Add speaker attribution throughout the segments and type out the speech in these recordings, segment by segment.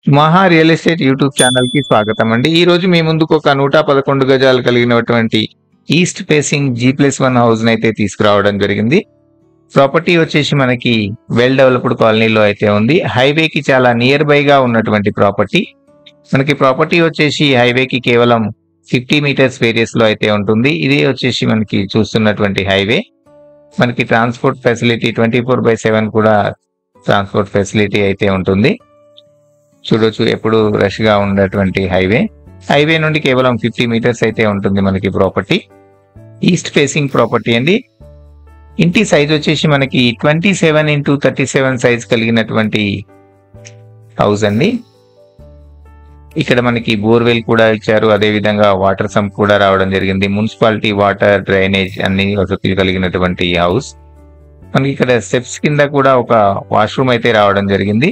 Speaker 1: మహా real estate YouTube channel కి స్వాగతం అండి. ఈ రోజు మీ ముందుకు ఒక 111 గజాలు కలిగినటువంటి ఈస్ట్ ఫేసింగ్ G+1 హౌస్ అయితే తీసుకురావడం జరిగింది. ప్రాపర్టీ వచ్చేసి మనకి వెల్ డెవలప్డ్ కాలనీలో అయితే ఉంది. హైవేకి చాలా నియర్ బై గా ఉన్నటువంటి ప్రాపర్టీ. మనకి ప్రాపర్టీ వచ్చేసి హైవేకి కేవలం 50 మీటర్స్ రేడియస్ లో అయితే ఉంటుంది. ఇది వచ్చేసి మనకి చూస్తున్నటువంటి హైవే. మనకి ట్రాన్స్పోర్ట్ ఫెసిలిటీ 24/7 కూడా ట్రాన్స్పోర్ట్ ఫెసిలిటీ అయితే ఉంటుంది. చూడొచ్చు ఎప్పుడు రష్ గా ఉన్నటువంటి హైవే నుండి కేవలం 50 మీటర్స్ అయితే ఉంటుంది మనకి ప్రాపర్టీ. ఈస్ట్ ఫేసింగ్ ప్రాపర్టీ అండి. ఇంటి సైజ్ వచ్చేసి మనకి 27x37 సైజ్ కలిగినటువంటి హౌస్ అండి. ఇక్కడ మనకి బోర్వెల్ కూడా ఇచ్చారు. అదే విధంగా వాటర్ సంప్ కూడా రావడం జరిగింది. మున్సిపాలిటీ వాటర్ డ్రైనేజ్ అన్ని వసతులు కలిగినటువంటి హౌస్. మనకి ఇక్కడ స్టెప్స్ కింద కూడా ఒక వాష్రూమ్ అయితే రావడం జరిగింది.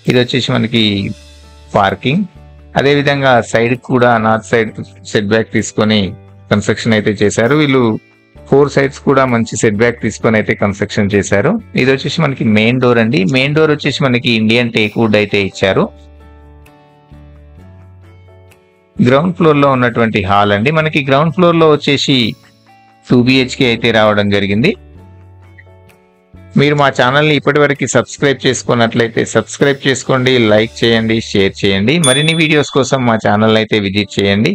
Speaker 1: ఇది వచ్చేసి మనకి పార్కింగ్. అదే విధంగా సైడ్ కూడా నార్త్ సైడ్ సెట్ బ్యాక్ తీసుకొని కన్స్ట్రక్షన్ అయితే చేశారు. వీళ్ళు 4 సైడ్స్ కూడా మంచి సెట్ బ్యాక్ తీసుకొని అయితే కన్స్ట్రక్షన్ చేశారు. ఇది వచ్చేసి మనకి మెయిన్ డోర్ అండి. మెయిన్ డోర్ వచ్చేసి మనకి ఇండియన్ టేక్ వుడ్ అయితే ఇచ్చారు. గ్రౌండ్ ఫ్లోర్ లో ఉన్నటువంటి హాల్ అండి. మనకి గ్రౌండ్ ఫ్లోర్ లో వచ్చేసి 2 BHK అయితే రావడం జరిగింది. మీరు మా ఛానల్ని ఇప్పటివరకు సబ్స్క్రైబ్ చేసుకున్నట్లయితే సబ్స్క్రైబ్ చేసుకోండి, లైక్ చేయండి, షేర్ చేయండి. మరిన్ని వీడియోస్ కోసం మా ఛానల్ అయితే విజిట్ చేయండి.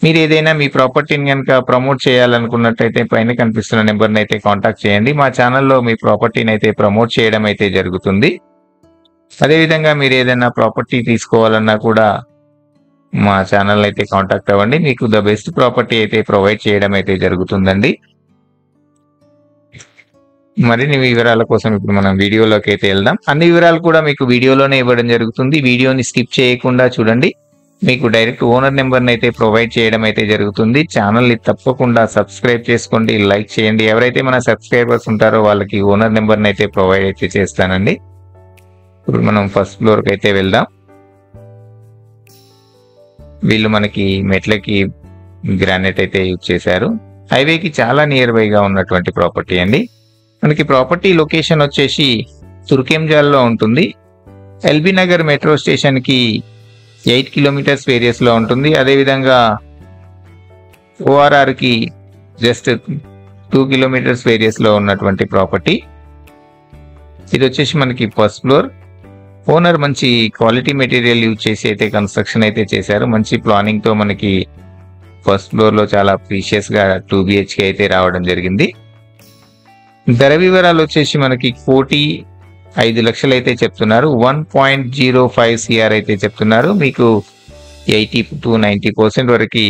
Speaker 1: మీరు ఏదైనా మీ ప్రాపర్టీని కనుక ప్రమోట్ చేయాలనుకున్నట్లయితే పైన కనిపిస్తున్న నెంబర్ని అయితే కాంటాక్ట్ చేయండి. మా ఛానల్లో మీ ప్రాపర్టీని అయితే ప్రమోట్ చేయడం అయితే జరుగుతుంది. అదేవిధంగా మీరు ఏదైనా ప్రాపర్టీ తీసుకోవాలన్నా కూడా మా ఛానల్ అయితే కాంటాక్ట్ అవ్వండి. మీకు ద బెస్ట్ ప్రాపర్టీ అయితే ప్రొవైడ్ చేయడం అయితే జరుగుతుందండి. మరిన్ని వివరాల కోసం ఇప్పుడు మనం వీడియోలోకి అయితే వెళ్దాం. అన్ని వివరాలు కూడా మీకు వీడియోలోనే ఇవ్వడం జరుగుతుంది. వీడియోని స్కిప్ చేయకుండా చూడండి. మీకు డైరెక్ట్ ఓనర్ నెంబర్ని అయితే ప్రొవైడ్ చేయడం అయితే జరుగుతుంది. ఛానల్ని తప్పకుండా సబ్స్క్రైబ్ చేసుకోండి, లైక్ చేయండి. ఎవరైతే మన సబ్స్క్రైబర్స్ ఉంటారో వాళ్ళకి ఓనర్ నెంబర్ని అయితే ప్రొవైడ్ అయితే చేస్తానండి. ఇప్పుడు మనం ఫస్ట్ ఫ్లోర్కి అయితే వెళ్దాం. వీళ్ళు మనకి మెట్లకి గ్రానైట్ అయితే యూజ్ చేశారు. హైవేకి చాలా నియర్ బై గా ఉన్నటువంటి ప్రాపర్టీ అండి. మనకి ప్రాపర్టీ లొకేషన్ వచ్చేసి తుర్కెంజాల్లో ఉంటుంది. ఎల్బీ నగర్ మెట్రో స్టేషన్ కి 8 కిలోమీటర్స్ రేడియస్ లో ఉంటుంది. అదేవిధంగా ORR కి జస్ట్ 2 కిలోమీటర్స్ రేడియస్ లో ఉన్నటువంటి ప్రాపర్టీ. ఇది వచ్చేసి మనకి ఫస్ట్ ఫ్లోర్. ఓనర్ మంచి క్వాలిటీ మెటీరియల్ యూజ్ చేసి అయితే కన్స్ట్రక్షన్ అయితే చేశారు. మంచి ప్లానింగ్ తో మనకి ఫస్ట్ ఫ్లోర్ లో చాలా ప్రీషియస్ గా 2 BHK అయితే రావడం జరిగింది. ధర వివరాలు వచ్చేసి మనకి 1,05 లక్షలు అయితే చెప్తున్నారు. 1.05 CR అయితే చెప్తున్నారు. మీకు 80 to 90% వరకు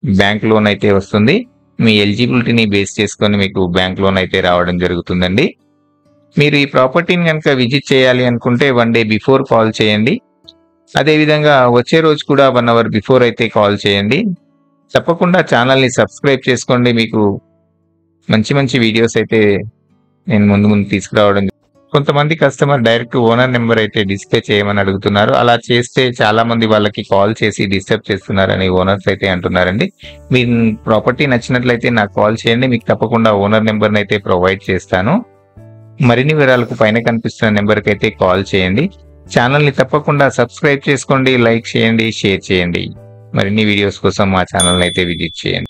Speaker 1: బ్యాంక్ లోన్ అయితే వస్తుంది. మీ ఎలిజిబిలిటీని బేస్ చేసుకొని మీకు బ్యాంక్ లోన్ అయితే రావడం జరుగుతుందండి. మీరు ఈ ప్రాపర్టీని కనుక విజిట్ చేయాలి అనుకుంటే 1 day బిఫోర్ కాల్ చేయండి. అదేవిధంగా వచ్చే రోజు కూడా 1 hour బిఫోర్ అయితే కాల్ చేయండి. తప్పకుండా ఛానల్ని సబ్స్క్రైబ్ చేసుకోండి. మీకు మంచి వీడియోస్ అయితే నేను ముందు తీసుకురావడం. కొంతమంది కస్టమర్ డైరెక్ట్ ఓనర్ నెంబర్ అయితే డిస్ప్లే చేయమని అడుగుతున్నారు. అలా చేస్తే చాలా మంది వాళ్ళకి కాల్ చేసి డిస్టర్బ్ చేస్తున్నారని ఓనర్స్ అయితే అంటున్నారండి. మీరు ప్రాపర్టీ నచ్చినట్లయితే నాకు కాల్ చేయండి. మీకు తప్పకుండా ఓనర్ నెంబర్ని అయితే ప్రొవైడ్ చేస్తాను. మరిన్ని వివరాలకు పైన కనిపిస్తున్న నెంబర్కి అయితే కాల్ చేయండి. ఛానల్ని తప్పకుండా సబ్స్క్రైబ్ చేసుకోండి, లైక్ చేయండి, షేర్ చేయండి. మరిన్ని వీడియోస్ కోసం మా ఛానల్ని అయితే విజిట్ చేయండి.